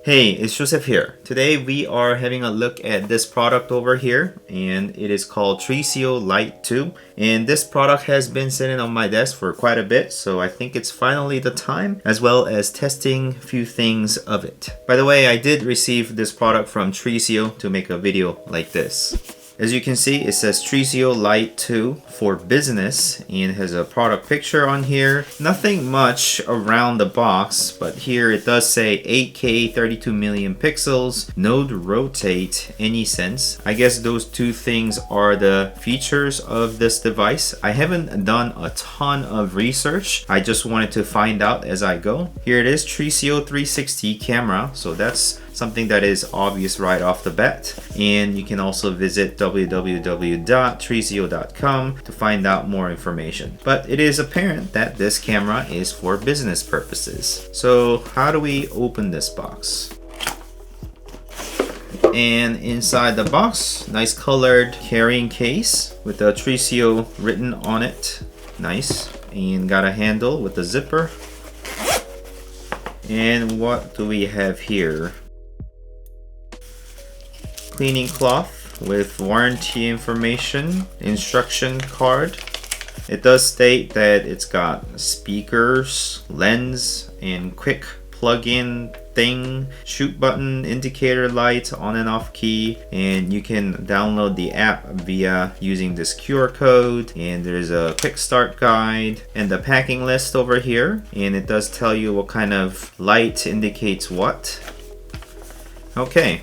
Hey, it's Joseph here. Today we are having a look at this product over here, and it is called Trisio Lite 2. And this product has been sitting on my desk for quite a bit, so I think it's finally the time, as well as testing a few things of it. By the way, I did receive this product from Trisio to make a video like this. As you can see, it says Trisio Lite 2 for business and has a product picture on here. Nothing much around the box, but here it does say 8K 32 million pixels, node rotate, any sense. I guess those two things are the features of this device. I haven't done a ton of research. I just wanted to find out as I go. Here it is, Trisio 360 camera. So that's something that is obvious right off the bat. And you can also visit www.trisio.com to find out more information. But it is apparent that this camera is for business purposes. So how do we open this box? And inside the box, nice colored carrying case with the Trisio written on it. Nice. And got a handle with the zipper. And what do we have here? Cleaning cloth with warranty information, instruction card. It does state that it's got speakers, lens, and quick plug-in thing, shoot button, indicator light, on and off key, and you can download the app via using this QR code. And there's a quick start guide and the packing list over here, and it does tell you what kind of light indicates what. Okay.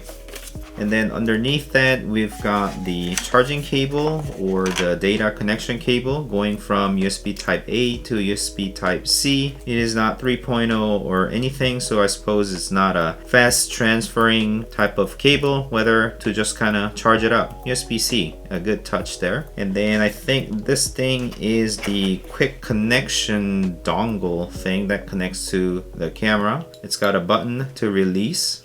And then underneath that, we've got the charging cable or the data connection cable going from USB Type A to USB Type C. It is not 3.0 or anything, so I suppose it's not a fast transferring type of cable, whether to just kind of charge it up. USB-C, a good touch there. And then I think this thing is the quick connection dongle thing that connects to the camera. It's got a button to release.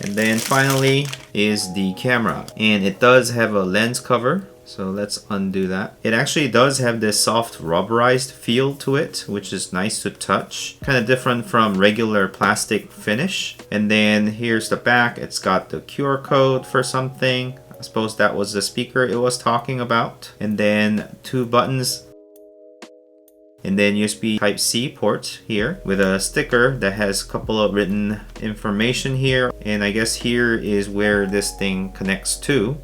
And then finally is the camera, and it does have a lens cover, so let's undo that. It actually does have this soft rubberized feel to it, which is nice to touch, kind of different from regular plastic finish. And then here's the back. It's got the QR code for something. I suppose that was the speaker it was talking about. And then two buttons. And then USB Type-C port here with a sticker that has a couple of written information here. And I guess here is where this thing connects to,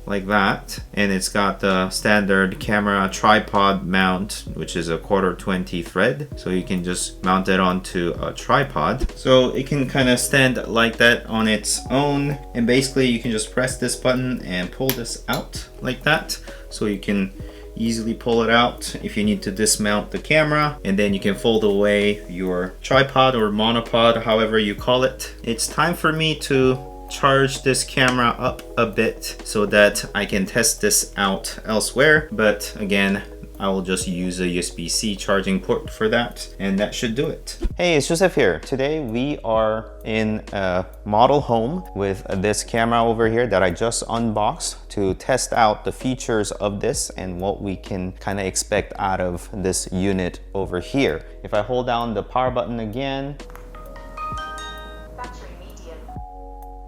like that. And it's got the standard camera tripod mount, which is a 1/4 thread. So you can just mount it onto a tripod. So it can kind of stand like that on its own. And basically you can just press this button and pull this out like that. So you can easily pull it out if you need to dismount the camera, and then you can fold away your tripod or monopod, however you call it. It's time for me to charge this camera up a bit so that I can test this out elsewhere, but again, I will just use a USB-C charging port for that, and that should do it. Hey, it's Joseph here. Today we are in a model home with this camera over here that I just unboxed to test out the features of this and what we can kind of expect out of this unit over here. If I hold down the power button again,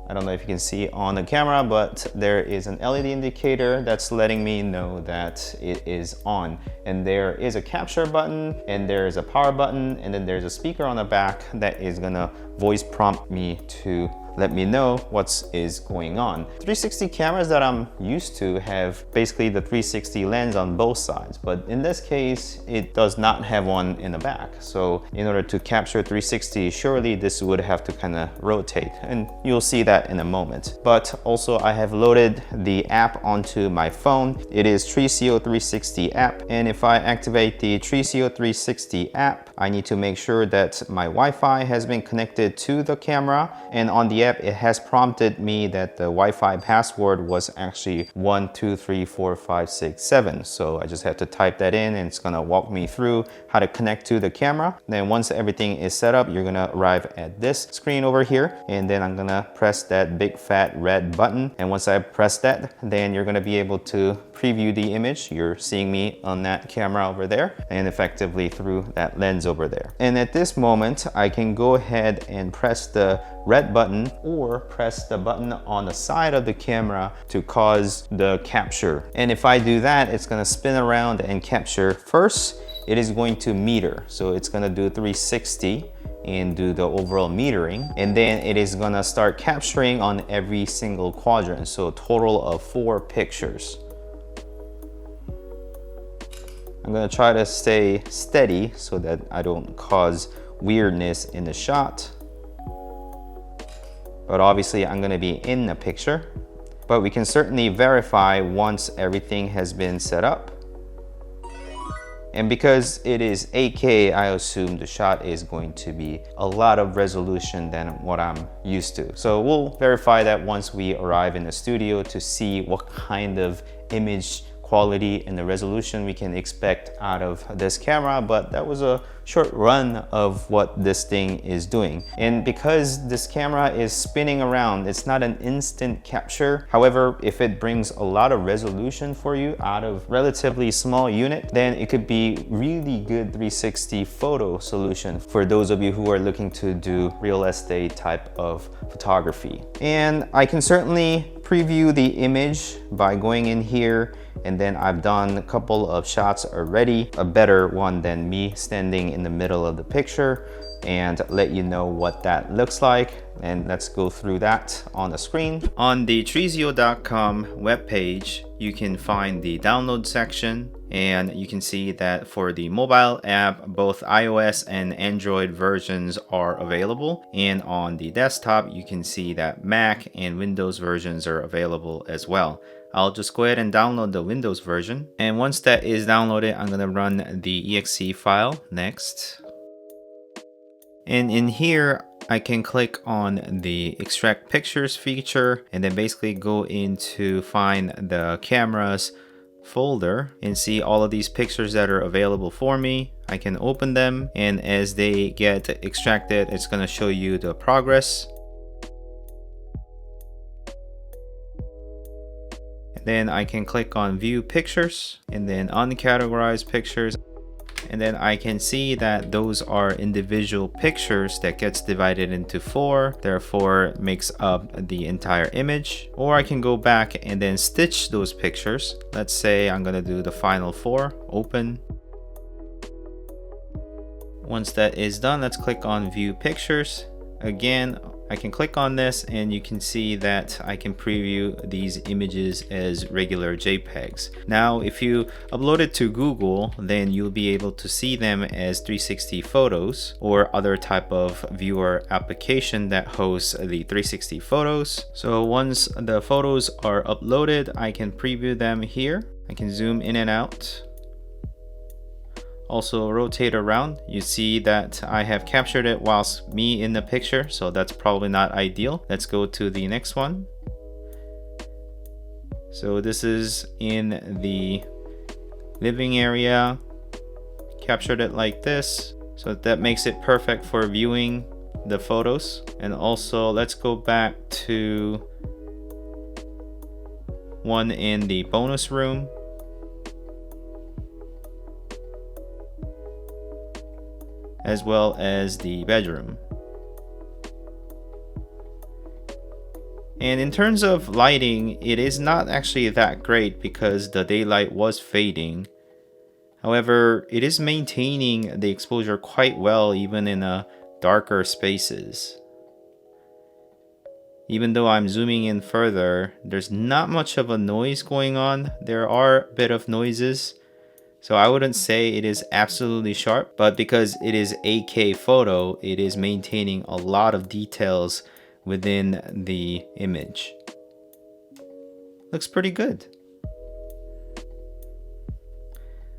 I don't know if you can see on the camera, but there is an LED indicator that's letting me know that it is on. And there is a capture button, and there is a power button, and then there's a speaker on the back that is gonna voice prompt me to let me know what is going on. 360 cameras that I'm used to have basically the 360 lens on both sides, but in this case, it does not have one in the back. So in order to capture 360, surely this would have to kind of rotate, and you'll see that in a moment. But also I have loaded the app onto my phone. It is Trisio 360 app, and if I activate the Trisio 360 app, I need to make sure that my Wi-Fi has been connected to the camera, and on the yep, it has prompted me that the Wi-Fi password was actually 1234567. So I just have to type that in and it's gonna walk me through how to connect to the camera. Then once everything is set up, you're gonna arrive at this screen over here, and then I'm gonna press that big fat red button. And once I press that, then you're gonna be able to preview the image. You're seeing me on that camera over there and effectively through that lens over there. And at this moment, I can go ahead and press the red button or press the button on the side of the camera to cause the capture. And if I do that, it's gonna spin around and capture. First, it is going to meter. So it's gonna do 360 and do the overall metering. And then it is gonna start capturing on every single quadrant. So a total of 4 pictures. I'm gonna try to stay steady so that I don't cause weirdness in the shot. But obviously I'm gonna be in the picture. But we can certainly verify once everything has been set up. And because it is 8K, I assume the shot is going to be a lot of resolution than what I'm used to. So we'll verify that once we arrive in the studio to see what kind of image quality and the resolution we can expect out of this camera. But that was a short run of what this thing is doing. And because this camera is spinning around, it's not an instant capture. However, if it brings a lot of resolution for you out of relatively small unit, then it could be really good 360 photo solution for those of you who are looking to do real estate type of photography. And I can certainly preview the image by going in here, and then I've done a couple of shots already, a better one than me standing in the middle of the picture, and let you know what that looks like. And let's go through that on the screen. On the Trisio.com webpage, you can find the download section, and you can see that for the mobile app, both iOS and Android versions are available. And on the desktop, you can see that Mac and Windows versions are available as well. I'll just go ahead and download the Windows version. And once that is downloaded, I'm gonna run the exe file next. And in here, I can click on the extract pictures feature and then basically go into find the cameras folder and see all of these pictures that are available for me. I can open them, and as they get extracted, it's gonna show you the progress. Then I can click on view pictures and then uncategorized pictures. And then I can see that those are individual pictures that gets divided into 4, therefore makes up the entire image. Or I can go back and then stitch those pictures. Let's say I'm gonna do the final 4, open. Once that is done, let's click on view pictures. Again, I can click on this and you can see that I can preview these images as regular JPEGs. Now, if you upload it to Google, then you'll be able to see them as 360 photos or other type of viewer application that hosts the 360 photos. So once the photos are uploaded, I can preview them here. I can zoom in and out. Also rotate around. You see that I have captured it whilst me in the picture, so that's probably not ideal. Let's go to the next one. So this is in the living area. Captured it like this, so that makes it perfect for viewing the photos. And also let's go back to one in the bonus room. As well as the bedroom. And in terms of lighting, it is not actually that great because the daylight was fading. However, it is maintaining the exposure quite well even in darker spaces. Even though I'm zooming in further, there's not much of a noise going on. There are a bit of noises. So I wouldn't say it is absolutely sharp, but because it is 8K photo, it is maintaining a lot of details within the image. Looks pretty good.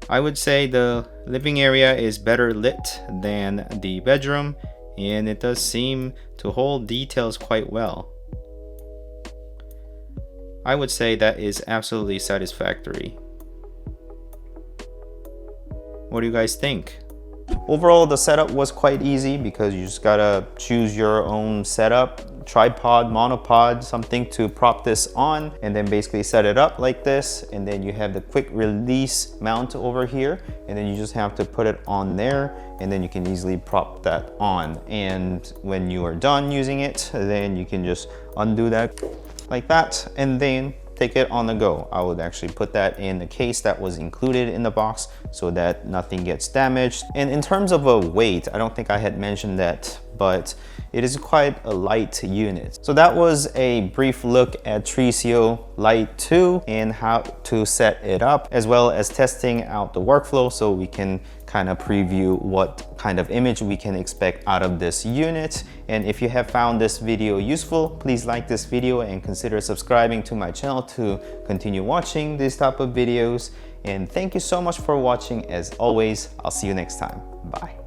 I would say the living area is better lit than the bedroom, and it does seem to hold details quite well. I would say that is absolutely satisfactory. What do you guys think? Overall, the setup was quite easy because you just gotta choose your own setup, tripod, monopod, something to prop this on, and then basically set it up like this. And then you have the quick release mount over here, and then you just have to put it on there, and then you can easily prop that on. And when you are done using it, then you can just undo that like that, and then take it on the go. I would actually put that in the case that was included in the box so that nothing gets damaged. And in terms of a weight, I don't think I had mentioned that, but it is quite a light unit. So that was a brief look at Trisio Lite 2 and how to set it up, as well as testing out the workflow so we can kind of preview what kind of image we can expect out of this unit. And if you have found this video useful, please like this video and consider subscribing to my channel to continue watching this type of videos. And thank you so much for watching. As always, I'll see you next time. Bye.